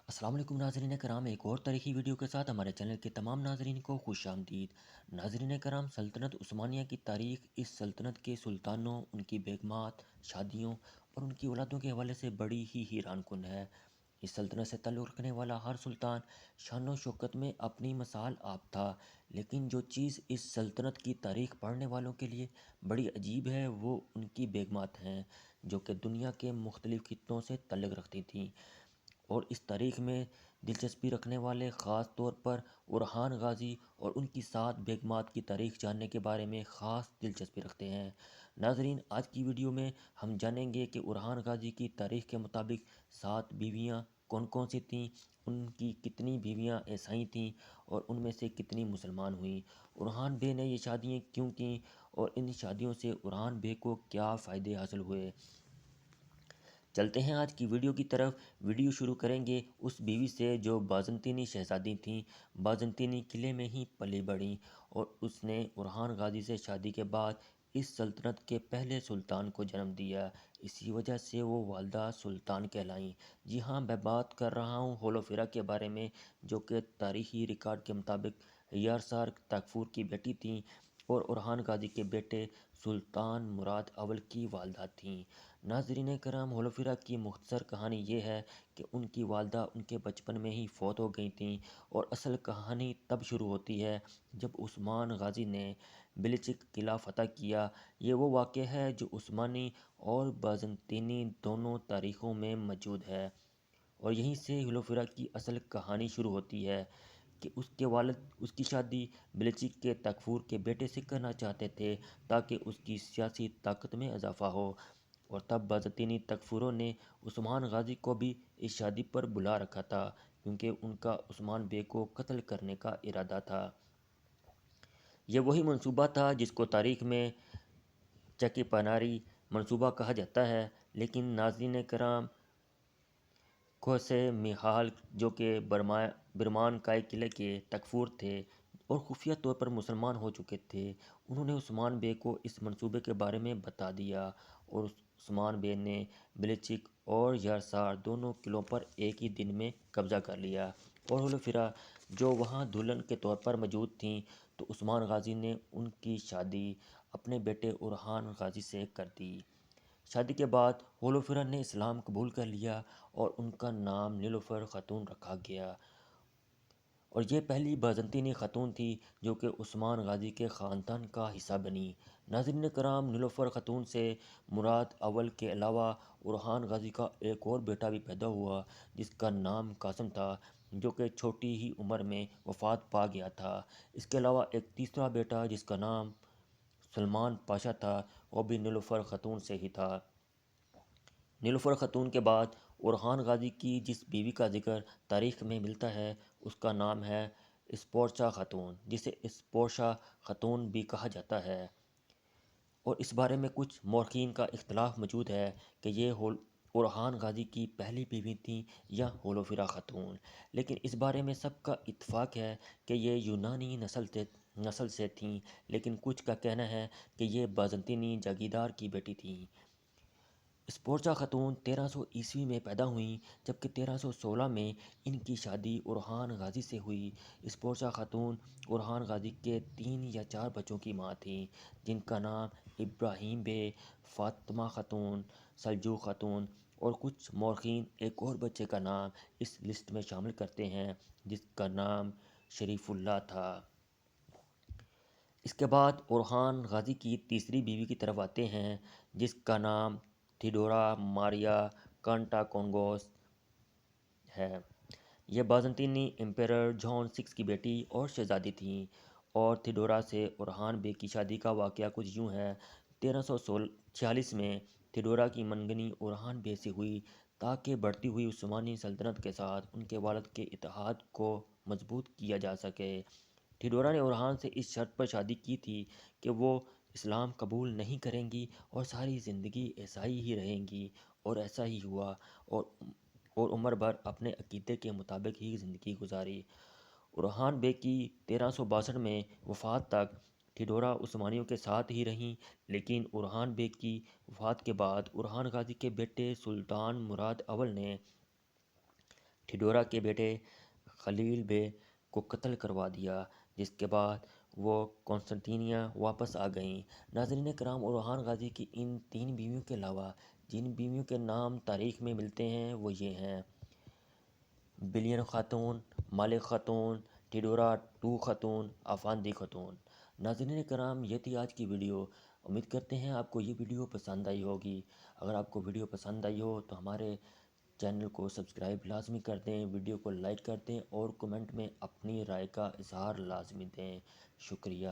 السلام علیکم ناظرین کرام، ایک اور تاریخی ویڈیو کے ساتھ ہمارے چینل کے تمام ناظرین کو خوش آمدید۔ ناظرین کرام، سلطنت عثمانیہ کی تاریخ اس سلطنت کے سلطانوں، ان کی بیگمات، شادیوں اور ان کی اولادوں کے حوالے سے بڑی ہی حیران کن ہے۔ اس سلطنت سے تعلق رکھنے والا ہر سلطان شان و شوکت میں اپنی مثال آپ تھا، لیکن جو چیز اس سلطنت کی تاریخ پڑھنے والوں کے لیے بڑی عجیب ہے وہ ان کی بیگمات ہیں، جو کہ دنیا کے مختلف خطوں سے تعلق رکھتی تھیں اور اس تاریخ میں دلچسپی رکھنے والے خاص طور پر اورحان غازی اور ان کی 7 بیگمات کی تاریخ جاننے کے بارے میں خاص دلچسپی رکھتے ہیں۔ ناظرین، آج کی ویڈیو میں ہم جانیں گے کہ اورحان غازی کی تاریخ کے مطابق 7 بیویاں کون کون سی تھیں، ان کی کتنی بیویاں عیسائی تھیں اور ان میں سے کتنی مسلمان ہوئیں، اورحان بے نے یہ شادیاں کیوں کیں اور ان شادیوں سے اورحان بے کو کیا فائدے حاصل ہوئے۔ چلتے ہیں آج کی ویڈیو کی طرف۔ ویڈیو شروع کریں گے اس بیوی سے جو بازنطینی شہزادی تھیں۔ بازنطینی قلعے میں ہی پلی بڑھیں اور اس نے اورحان غازی سے شادی کے بعد اس سلطنت کے پہلے سلطان کو جنم دیا، اسی وجہ سے وہ والدہ سلطان کہلائیں۔ جی ہاں، میں بات کر رہا ہوں ہولوفیرا کے بارے میں، جو کہ تاریخی ریکارڈ کے مطابق یارسار تکفور کی بیٹی تھیں اور اورحان غازی کے بیٹے سلطان مراد اول کی والدہ تھیں۔ ناظرین کرام، ہولوفیرا کی مختصر کہانی یہ ہے کہ ان کی والدہ ان کے بچپن میں ہی فوت ہو گئی تھیں، اور اصل کہانی تب شروع ہوتی ہے جب عثمان غازی نے بلچک قلعہ فتح کیا۔ یہ وہ واقعہ ہے جو عثمانی اور بازنطینی دونوں تاریخوں میں موجود ہے، اور یہیں سے ہولوفیرا کی اصل کہانی شروع ہوتی ہے کہ اس کے والد اس کی شادی بلچک کے تکفور کے بیٹے سے کرنا چاہتے تھے تاکہ اس کی سیاسی طاقت میں اضافہ ہو، اور تب بازنطینی تکفوروں نے عثمان غازی کو بھی اس شادی پر بلا رکھا تھا، کیونکہ ان کا عثمان بے کو قتل کرنے کا ارادہ تھا۔ یہ وہی منصوبہ تھا جس کو تاریخ میں چکی پاناری منصوبہ کہا جاتا ہے، لیکن ناظرین کرام، کھوسے میحال جو کہ برمان کائی قلعے کے تکفور تھے اور خفیہ طور پر مسلمان ہو چکے تھے، انہوں نے عثمان بے کو اس منصوبے کے بارے میں بتا دیا، اور عثمان بے نے بلچک اور یارسار دونوں قلعوں پر ایک ہی دن میں قبضہ کر لیا، اور ہولوفیرا جو وہاں دلہن کے طور پر موجود تھیں، تو عثمان غازی نے ان کی شادی اپنے بیٹے اورحان غازی سے کر دی۔ شادی کے بعد ہولوفیرا نے اسلام قبول کر لیا اور ان کا نام نیلوفر خاتون رکھا گیا، اور یہ پہلی بازنطینی خاتون تھی جو کہ عثمان غازی کے خاندان کا حصہ بنی۔ ناظرین کرام، نیلوفر خاتون سے مراد اول کے علاوہ اورحان غازی کا ایک اور بیٹا بھی پیدا ہوا جس کا نام قاسم تھا، جو کہ چھوٹی ہی عمر میں وفات پا گیا تھا۔ اس کے علاوہ ایک تیسرا بیٹا جس کا نام سلمان پاشا تھا، وہ بھی نیلوفر خاتون سے ہی تھا۔ نیلوفر خاتون کے بعد اورحان غازی کی جس بیوی کا ذکر تاریخ میں ملتا ہے اس کا نام ہے اسپورچا خاتون، جسے اسپورشا خاتون بھی کہا جاتا ہے، اور اس بارے میں کچھ مورخین کا اختلاف موجود ہے کہ یہ اورحان غازی کی پہلی بیوی تھیں یا ہولوفیرا خاتون، لیکن اس بارے میں سب کا اتفاق ہے کہ یہ یونانی نسل سے تھیں، لیکن کچھ کا کہنا ہے کہ یہ بازنطینی جاگیردار کی بیٹی تھیں۔ اسپورچا خاتون 1300 میں پیدا ہوئیں، جبکہ 1316 میں ان کی شادی اورحان غازی سے ہوئی۔ اسپورچا خاتون اورحان غازی کے 3 یا 4 بچوں کی ماں تھیں، جن کا نام ابراہیم بے، فاطمہ خاتون، سلجوق خاتون، اور کچھ مورخین ایک اور بچے کا نام اس لسٹ میں شامل کرتے ہیں جس کا نام شریف اللہ تھا۔ اس کے بعد اورحان غازی کی تیسری بیوی کی طرف آتے ہیں، جس کا نام تھیوڈورا ماریا کانٹاکونگوس ہے۔ یہ بازنطینی امپیرر جان 6 کی بیٹی اور شہزادی تھیں، اور تھیوڈورا سے اورحان بے کی شادی کا واقعہ کچھ یوں ہے۔ 1346 میں تھیوڈورا کی منگنی اورحان بے سے ہوئی تاکہ بڑھتی ہوئی عثمانی سلطنت کے ساتھ ان کے والد کے اتحاد کو مضبوط کیا جا سکے۔ تھیوڈورا نے اورحان سے اس شرط پر شادی کی تھی کہ وہ اسلام قبول نہیں کریں گی اور ساری زندگی عیسائی ہی رہیں گی، اور ایسا ہی ہوا، اور عمر بھر اپنے عقیدے کے مطابق ہی زندگی گزاری۔ اورحان بے کی 1362 میں وفات تک تھیوڈورا عثمانیوں کے ساتھ ہی رہیں، لیکن اورحان بے کی وفات کے بعد اورحان غازی کے بیٹے سلطان مراد اول نے ٹھڈورا کے بیٹے خلیل بے کو قتل کروا دیا، جس کے بعد وہ قسطنطنیہ واپس آ گئیں۔ ناظرین کرام، اورحان غازی کی ان 3 بیویوں کے علاوہ جن بیویوں کے نام تاریخ میں ملتے ہیں وہ یہ ہیں: بلین خاتون، مالک خاتون، ٹھڈورا ٹو خاتون، آفاندی خاتون۔ ناظرین کرام، یہ تھی آج کی ویڈیو۔ امید کرتے ہیں آپ کو یہ ویڈیو پسند آئی ہوگی۔ اگر آپ کو ویڈیو پسند آئی ہو تو ہمارے چینل کو سبسکرائب لازمی کر دیں، ویڈیو کو لائک کر دیں اور کمنٹ میں اپنی رائے کا اظہار لازمی دیں۔ شکریہ۔